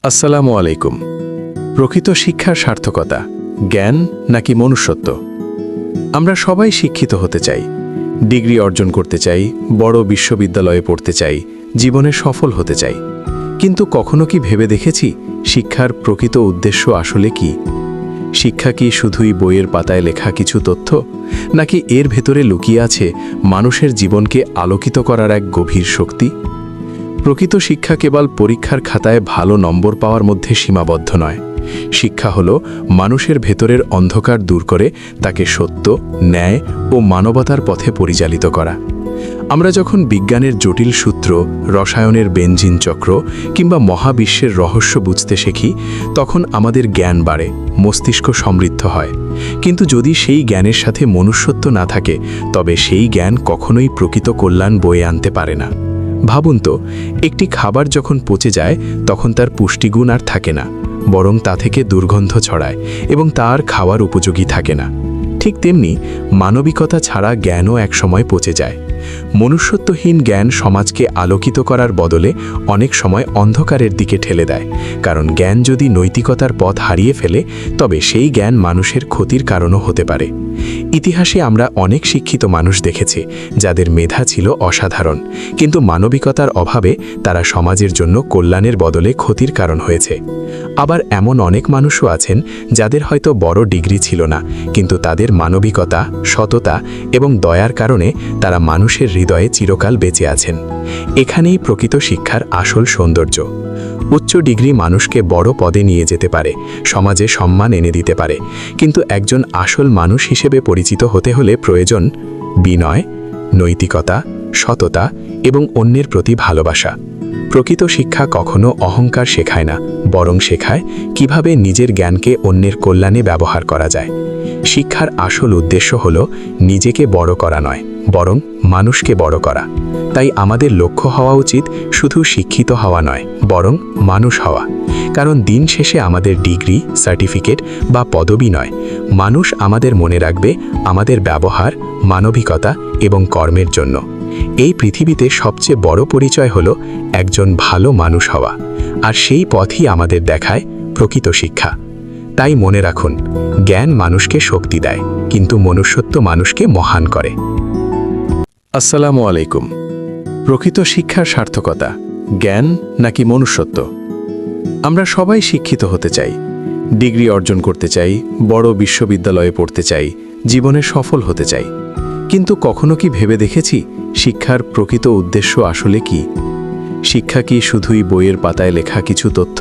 আসসালামু আলাইকুম। প্রকৃত শিক্ষার সার্থকতা জ্ঞান নাকি মনুষ্যত্ব? আমরা সবাই শিক্ষিত হতে চাই, ডিগ্রি অর্জন করতে চাই, বড় বিশ্ববিদ্যালয়ে পড়তে চাই, জীবনে সফল হতে চাই। কিন্তু কখনো কি ভেবে দেখেছি শিক্ষার প্রকৃত উদ্দেশ্য আসলে কি? শিক্ষা কি শুধুই বইয়ের পাতায় লেখা কিছু তথ্য, নাকি এর ভেতরে লুকিয়ে আছে মানুষের জীবনকে আলোকিত করার এক গভীর শক্তি? প্রকৃত শিক্ষা কেবল পরীক্ষার খাতায় ভালো নম্বর পাওয়ার মধ্যে সীমাবদ্ধ নয়। শিক্ষা হল মানুষের ভেতরের অন্ধকার দূর করে তাকে সত্য, ন্যায় ও মানবতার পথে পরিচালিত করা। আমরা যখন বিজ্ঞানের জটিল সূত্র, রসায়নের বেনজিন চক্র কিংবা মহাবিশ্বের রহস্য বুঝতে শিখি, তখন আমাদের জ্ঞান বাড়ে, মস্তিষ্ক সমৃদ্ধ হয়। কিন্তু যদি সেই জ্ঞানের সাথে মনুষ্যত্ব না থাকে, তবে সেই জ্ঞান কখনোই প্রকৃত কল্যাণ বয়ে আনতে পারে না। ভাবুন তো, একটি খাবার যখন পচে যায় তখন তার পুষ্টিগুণ আর থাকে না, বরং তা থেকে দুর্গন্ধ ছড়ায় এবং তার খাওয়ার উপযোগী থাকে না। ঠিক তেমনি মানবিকতা ছাড়া জ্ঞানও একসময় পচে যায়। মনুষ্যত্বহীন জ্ঞান সমাজকে আলোকিত করার বদলে অনেক সময় অন্ধকারের দিকে ঠেলে দেয়। কারণ জ্ঞান যদি নৈতিকতার পথ হারিয়ে ফেলে, তবে সেই জ্ঞান মানুষের ক্ষতির কারণও হতে পারে। ইতিহাসে আমরা অনেক শিক্ষিত মানুষ দেখেছি যাদের মেধা ছিল অসাধারণ, কিন্তু মানবিকতার অভাবে তারা সমাজের জন্য কল্যাণের বদলে ক্ষতির কারণ হয়েছে। আবার এমন অনেক মানুষও আছেন যাদের হয়তো বড় ডিগ্রি ছিল না, কিন্তু তাদের মানবিকতা, সততা এবং দয়ার কারণে তারা মানুষের হৃদয়ে চিরকাল বেঁচে আছেন। এখানেই প্রকৃত শিক্ষার আসল সৌন্দর্য। উচ্চ ডিগ্রি মানুষকে বড় পদে নিয়ে যেতে পারে, সমাজে সম্মান এনে দিতে পারে, কিন্তু একজন আসল মানুষ হিসেবে পরিচিত হতে হলে প্রয়োজন বিনয়, নৈতিকতা, সততা এবং অন্যের প্রতি ভালোবাসা। প্রকৃত শিক্ষা কখনো অহংকার শেখায় না, বরং শেখায় কিভাবে নিজের জ্ঞানকে অন্যের কল্যাণে ব্যবহার করা যায়। শিক্ষার আসল উদ্দেশ্য হল নিজেকে বড় করা নয়, বরং মানুষকে বড় করা। তাই আমাদের লক্ষ্য হওয়া উচিত শুধু শিক্ষিত হওয়া নয়, বরং মানুষ হওয়া। কারণ দিন শেষে আমাদের ডিগ্রি, সার্টিফিকেট বা পদবি নয়, মানুষ আমাদের মনে রাখবে আমাদের ব্যবহার, মানবিকতা এবং কর্মের জন্য। এই পৃথিবীতে সবচেয়ে বড় পরিচয় হলো একজন ভালো মানুষ হওয়া, আর সেই পথই আমাদের দেখায় প্রকৃত শিক্ষা। তাই মনে রাখুন, জ্ঞান মানুষকে শক্তি দেয়, কিন্তু মনুষ্যত্ব মানুষকে মহান করে। আসসালামু আলাইকুম। প্রকৃত শিক্ষার সার্থকতা জ্ঞান নাকি মনুষ্যত্ব? আমরা সবাই শিক্ষিত হতে চাই, ডিগ্রি অর্জন করতে চাই, বড় বিশ্ববিদ্যালয়ে পড়তে চাই, জীবনে সফল হতে চাই। কিন্তু কখনো কি ভেবে দেখেছি শিক্ষার প্রকৃত উদ্দেশ্য আসলে কি? শিক্ষা কি শুধুই বইয়ের পাতায় লেখা কিছু তথ্য,